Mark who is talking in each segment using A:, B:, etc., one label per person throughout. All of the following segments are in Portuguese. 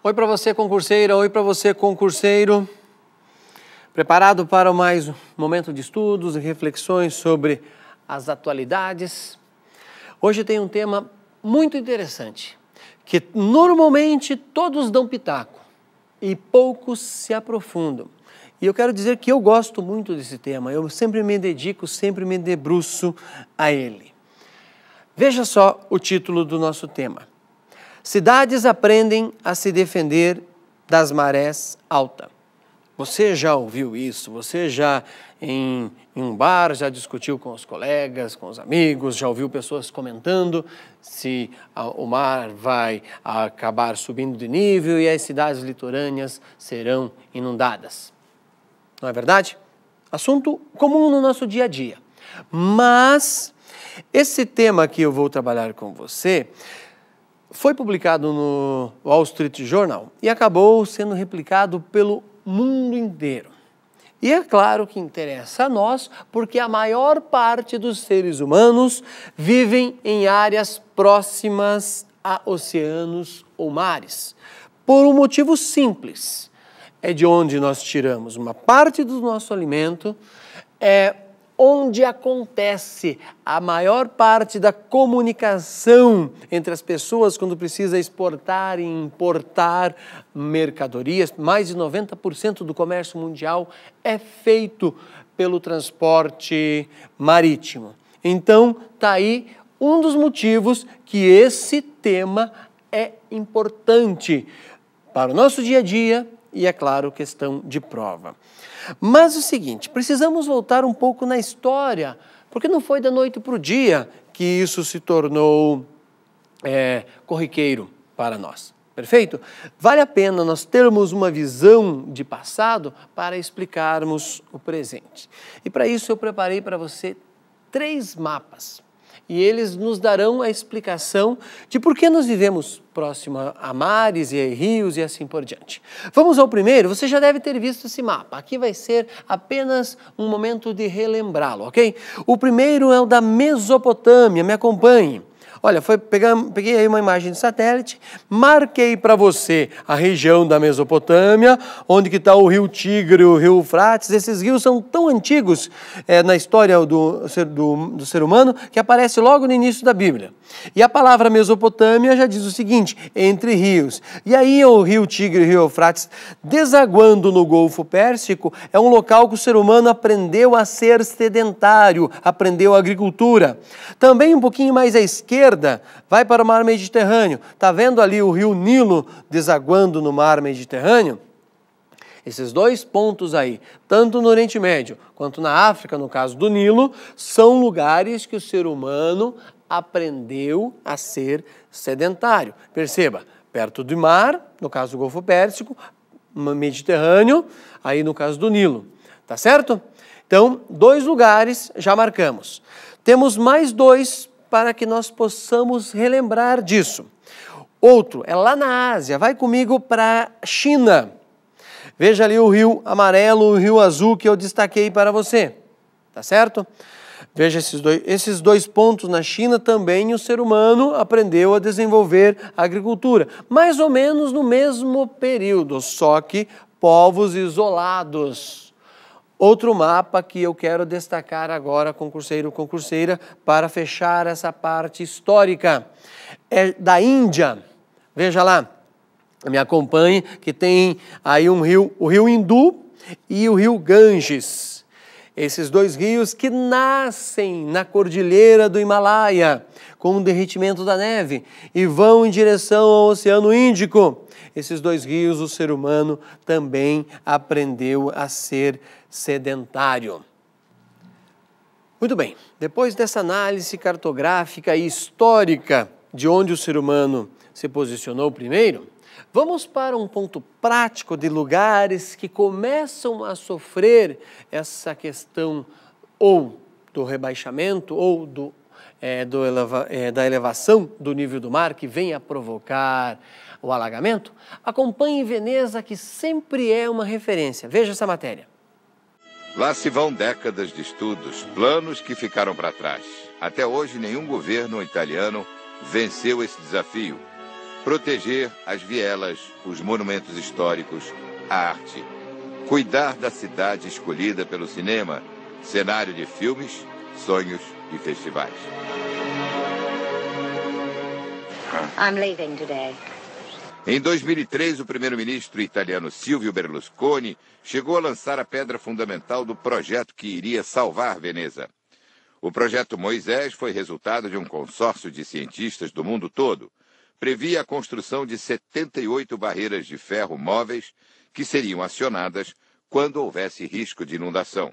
A: Oi para você, concurseira, oi para você, concurseiro. Preparado para mais um momento de estudos e reflexões sobre as atualidades? Hoje tem um tema muito interessante, que normalmente todos dão pitaco e poucos se aprofundam. E eu quero dizer que eu gosto muito desse tema, eu sempre me dedico, sempre me debruço a ele. Veja só o título do nosso tema. Cidades aprendem a se defender das marés altas. Você já ouviu isso? Você já em um bar já discutiu com os colegas, com os amigos, já ouviu pessoas comentando se o mar vai acabar subindo de nível e as cidades litorâneas serão inundadas. Não é verdade? Assunto comum no nosso dia a dia. Mas esse tema que eu vou trabalhar com você foi publicado no Wall Street Journal e acabou sendo replicado pelo mundo inteiro. E é claro que interessa a nós, porque a maior parte dos seres humanos vivem em áreas próximas a oceanos ou mares. Por um motivo simples, é de onde nós tiramos uma parte do nosso alimento, é onde acontece a maior parte da comunicação entre as pessoas quando precisa exportar e importar mercadorias. Mais de 90% do comércio mundial é feito pelo transporte marítimo. Então, está aí um dos motivos que esse tema é importante para o nosso dia a dia e, é claro, questão de prova. Mas o seguinte, precisamos voltar um pouco na história, porque não foi da noite para o dia que isso se tornou corriqueiro para nós. Perfeito? Vale a pena nós termos uma visão de passado para explicarmos o presente. E para isso eu preparei para você 3 mapas. E eles nos darão a explicação de por que nós vivemos próximo a mares e a rios e assim por diante. Vamos ao primeiro, você já deve ter visto esse mapa. Aqui vai ser apenas um momento de relembrá-lo, ok? O primeiro é o da Mesopotâmia, me acompanhe. Olha, peguei aí uma imagem de satélite, marquei para você a região da Mesopotâmia, onde que está o rio Tigre e o rio Eufrates. Esses rios são tão antigos na história do ser humano que aparece logo no início da Bíblia. E a palavra Mesopotâmia já diz o seguinte, entre rios. E aí o rio Tigre e o rio Eufrates, desaguando no Golfo Pérsico, é um local que o ser humano aprendeu a ser sedentário, aprendeu a agricultura. Também um pouquinho mais à esquerda, vai para o mar Mediterrâneo. Está vendo ali o rio Nilo desaguando no mar Mediterrâneo? Esses 2 pontos aí, tanto no Oriente Médio quanto na África, no caso do Nilo, são lugares que o ser humano aprendeu a ser sedentário. Perceba, perto do mar, no caso do Golfo Pérsico, Mediterrâneo, aí no caso do Nilo. Tá certo? Então, 2 lugares já marcamos. Temos mais 2 para que nós possamos relembrar disso. Outro é lá na Ásia, vai comigo para a China. Veja ali o rio amarelo, o rio azul que eu destaquei para você, tá certo? Veja esses dois pontos na China também o ser humano aprendeu a desenvolver a agricultura, mais ou menos no mesmo período, só que povos isolados. Outro mapa que eu quero destacar agora, concurseiro, concurseira, para fechar essa parte histórica, é da Índia. Veja lá, me acompanhe, que tem aí o rio Hindu e o rio Ganges. Esses 2 rios que nascem na cordilheira do Himalaia, com o derretimento da neve, e vão em direção ao Oceano Índico. Esses 2 rios, o ser humano também aprendeu a ser sedentário. Muito bem, depois dessa análise cartográfica e histórica de onde o ser humano se posicionou primeiro, vamos para um ponto prático de lugares que começam a sofrer essa questão ou do rebaixamento ou da elevação do nível do mar que vem a provocar o alagamento. Acompanhe Veneza, que sempre é uma referência. Veja essa matéria.
B: Lá se vão décadas de estudos, planos que ficaram para trás. Até hoje, nenhum governo italiano venceu esse desafio. proteger as vielas, os monumentos históricos, a arte. Cuidar da cidade escolhida pelo cinema, cenário de filmes, sonhos e festivais.
C: I'm leaving today.
B: Em 2003, o primeiro-ministro italiano Silvio Berlusconi chegou a lançar a pedra fundamental do projeto que iria salvar Veneza. O projeto Moisés foi resultado de um consórcio de cientistas do mundo todo. Previa a construção de 78 barreiras de ferro móveis que seriam acionadas quando houvesse risco de inundação.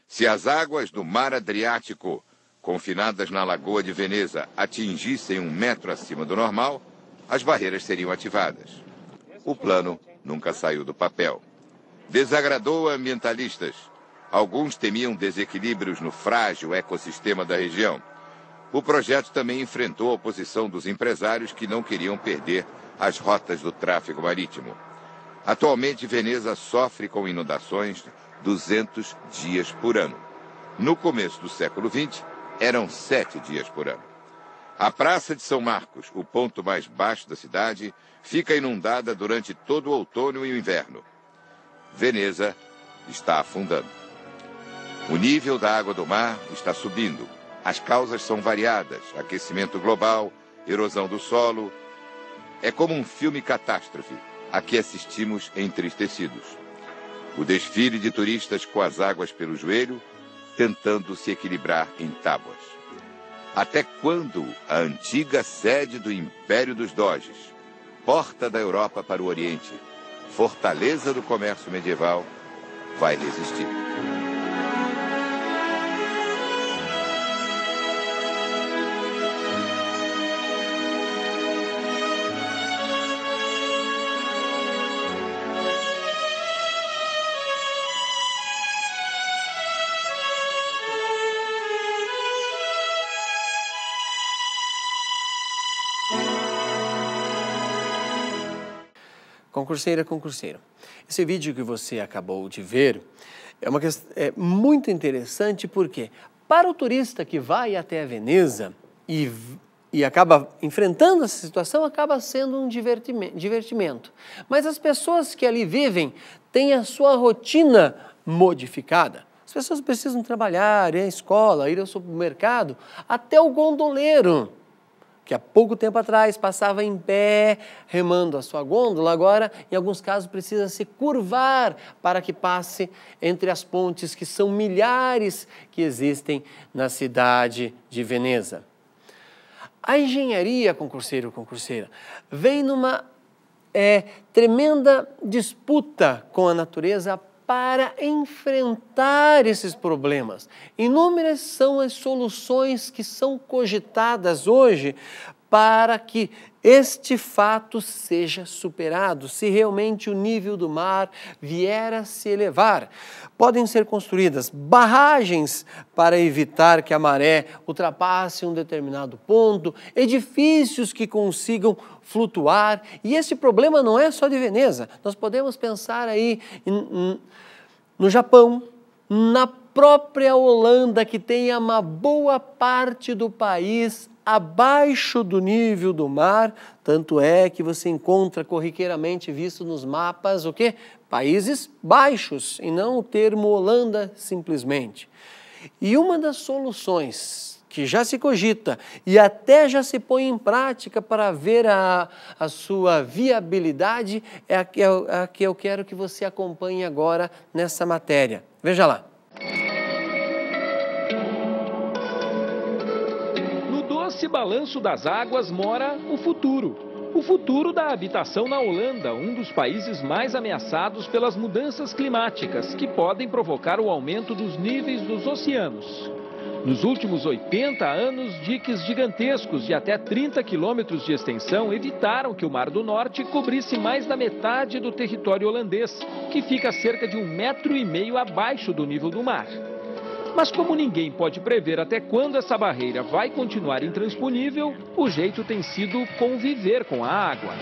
B: Se as águas do Mar Adriático, confinadas na Lagoa de Veneza, atingissem 1 metro acima do normal, as barreiras seriam ativadas. O plano nunca saiu do papel. Desagradou a ambientalistas. Alguns temiam desequilíbrios no frágil ecossistema da região. O projeto também enfrentou a oposição dos empresários que não queriam perder as rotas do tráfego marítimo. Atualmente, Veneza sofre com inundações 200 dias por ano. No começo do século XX, eram 7 dias por ano. A Praça de São Marcos, o ponto mais baixo da cidade, fica inundada durante todo o outono e o inverno. Veneza está afundando. O nível da água do mar está subindo. As causas são variadas: aquecimento global, erosão do solo. É como um filme catástrofe a que assistimos entristecidos. O desfile de turistas com as águas pelo joelho, tentando se equilibrar em tábuas. Até quando a antiga sede do Império dos Doges, porta da Europa para o Oriente, fortaleza do comércio medieval, vai resistir?
A: Concurseira, concurseiro, esse vídeo que você acabou de ver é muito interessante porque para o turista que vai até a Veneza e acaba enfrentando essa situação, acaba sendo um divertimento. Mas as pessoas que ali vivem têm a sua rotina modificada. As pessoas precisam trabalhar, ir à escola, ir ao supermercado, até o gondoleiro, que há pouco tempo atrás passava em pé, remando a sua gôndola, agora, em alguns casos, precisa se curvar para que passe entre as pontes, que são milhares que existem na cidade de Veneza. A engenharia, concurseiro, concurseira, vem numa tremenda disputa com a natureza para enfrentar esses problemas. Inúmeras são as soluções que são cogitadas hoje para que este fato seja superado, se realmente o nível do mar vier a se elevar. Podem ser construídas barragens para evitar que a maré ultrapasse um determinado ponto, edifícios que consigam flutuar. E esse problema não é só de Veneza. Nós podemos pensar aí no Japão, na própria Holanda, que tem uma boa parte do país abaixo do nível do mar, tanto é que você encontra corriqueiramente visto nos mapas o quê? Países baixos, e não o termo Holanda simplesmente. E uma das soluções que já se cogita e até já se põe em prática para ver a sua viabilidade é a que eu quero que você acompanhe agora nessa matéria. Veja lá.
D: Nesse balanço das águas mora o futuro. O futuro da habitação na Holanda, um dos países mais ameaçados pelas mudanças climáticas, que podem provocar o aumento dos níveis dos oceanos. Nos últimos 80 anos, diques gigantescos de até 30 quilômetros de extensão evitaram que o Mar do Norte cobrisse mais da metade do território holandês, que fica a cerca de 1,5 metros abaixo do nível do mar. Mas como ninguém pode prever até quando essa barreira vai continuar intransponível, o jeito tem sido conviver com a água.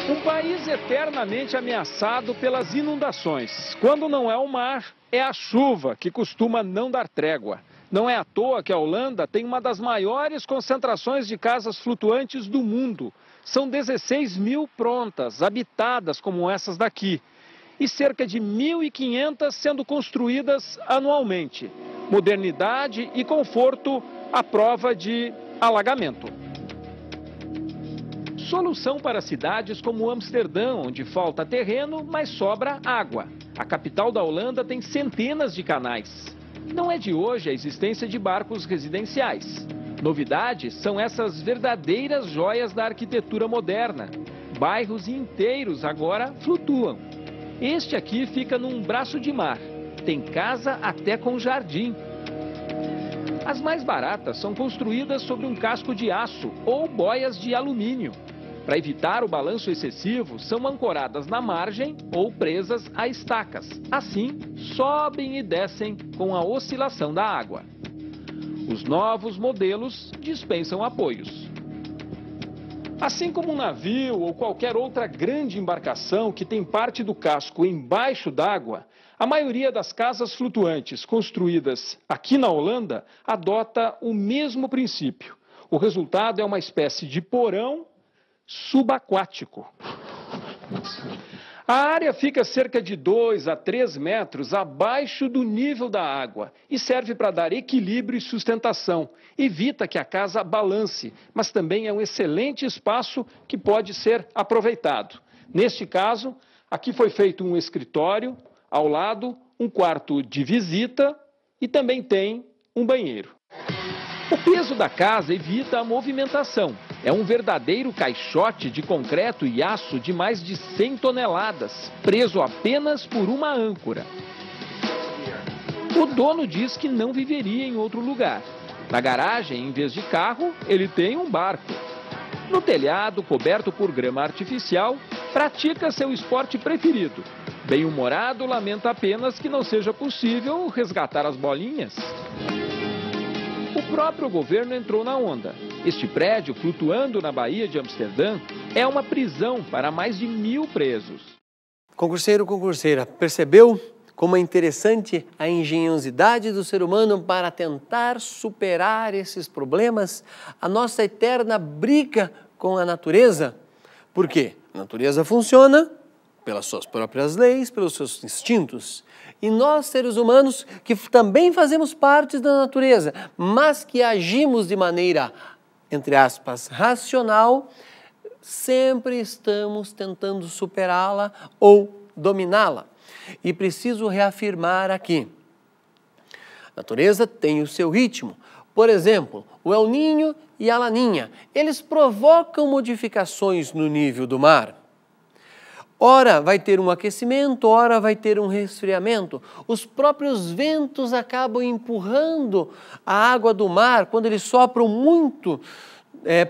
D: Um país eternamente ameaçado pelas inundações. Quando não é o mar, é a chuva que costuma não dar trégua. Não é à toa que a Holanda tem uma das maiores concentrações de casas flutuantes do mundo. São 16 mil prontas, habitadas como essas daqui, e cerca de 1.500 sendo construídas anualmente. Modernidade e conforto à prova de alagamento. Solução para cidades como Amsterdã, onde falta terreno, mas sobra água. A capital da Holanda tem centenas de canais. Não é de hoje a existência de barcos residenciais. Novidades são essas verdadeiras joias da arquitetura moderna. Bairros inteiros agora flutuam. Este aqui fica num braço de mar. Tem casa até com jardim. As mais baratas são construídas sobre um casco de aço ou boias de alumínio. Para evitar o balanço excessivo, são ancoradas na margem ou presas a estacas. Assim, sobem e descem com a oscilação da água. Os novos modelos dispensam apoios. Assim como um navio ou qualquer outra grande embarcação que tem parte do casco embaixo d'água, a maioria das casas flutuantes construídas aqui na Holanda adota o mesmo princípio. O resultado é uma espécie de porão subaquático. A área fica cerca de 2 a 3 metros abaixo do nível da água e serve para dar equilíbrio e sustentação. Evita que a casa balance, mas também é um excelente espaço que pode ser aproveitado. Neste caso, aqui foi feito um escritório, ao lado um quarto de visita e também tem um banheiro. O peso da casa evita a movimentação. É um verdadeiro caixote de concreto e aço de mais de 100 toneladas, preso apenas por uma âncora. O dono diz que não viveria em outro lugar. Na garagem, em vez de carro, ele tem um barco. No telhado, coberto por grama artificial, pratica seu esporte preferido. Bem-humorado, lamenta apenas que não seja possível resgatar as bolinhas. O próprio governo entrou na onda. Este prédio, flutuando na Baía de Amsterdã, é uma prisão para mais de 1.000 presos.
A: Concurseiro, concurseira, percebeu como é interessante a engenhosidade do ser humano para tentar superar esses problemas? A nossa eterna briga com a natureza? Por quê? A natureza funciona pelas suas próprias leis, pelos seus instintos. E nós, seres humanos, que também fazemos parte da natureza, mas que agimos de maneira, entre aspas, racional, sempre estamos tentando superá-la ou dominá-la. E preciso reafirmar aqui, a natureza tem o seu ritmo. Por exemplo, o El Niño e a Laninha, eles provocam modificações no nível do mar. Ora vai ter um aquecimento, ora vai ter um resfriamento. Os próprios ventos acabam empurrando a água do mar. Quando eles sopram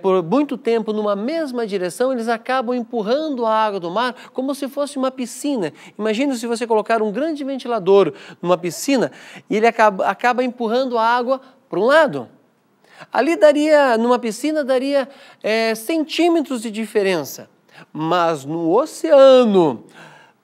A: por muito tempo numa mesma direção, eles acabam empurrando a água do mar como se fosse uma piscina. Imagine se você colocar um grande ventilador numa piscina e ele acaba empurrando a água para um lado. Ali numa piscina daria centímetros de diferença. Mas no oceano,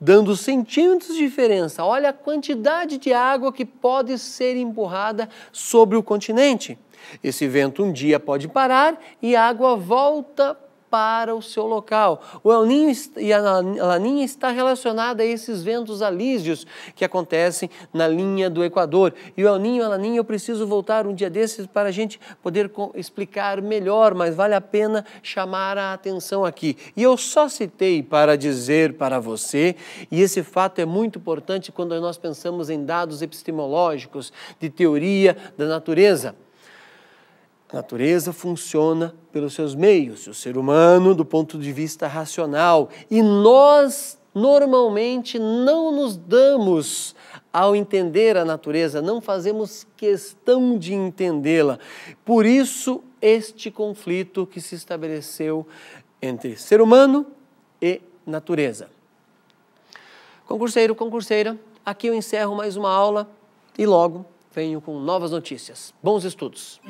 A: dando centímetros de diferença, olha a quantidade de água que pode ser empurrada sobre o continente. Esse vento um dia pode parar e a água volta para o seu local. O El Niño e a Laninha está relacionada a esses ventos alísios que acontecem na linha do Equador. E o El Niño e a Laninha eu preciso voltar um dia desses para a gente poder explicar melhor, mas vale a pena chamar a atenção aqui. E eu só citei para dizer para você, e esse fato é muito importante quando nós pensamos em dados epistemológicos de teoria da natureza. A natureza funciona pelos seus meios, o ser humano do ponto de vista racional. E nós, normalmente, não nos damos ao entender a natureza, não fazemos questão de entendê-la. Por isso, este conflito que se estabeleceu entre ser humano e natureza. Concurseiro, concurseira, aqui eu encerro mais uma aula e logo venho com novas notícias. Bons estudos!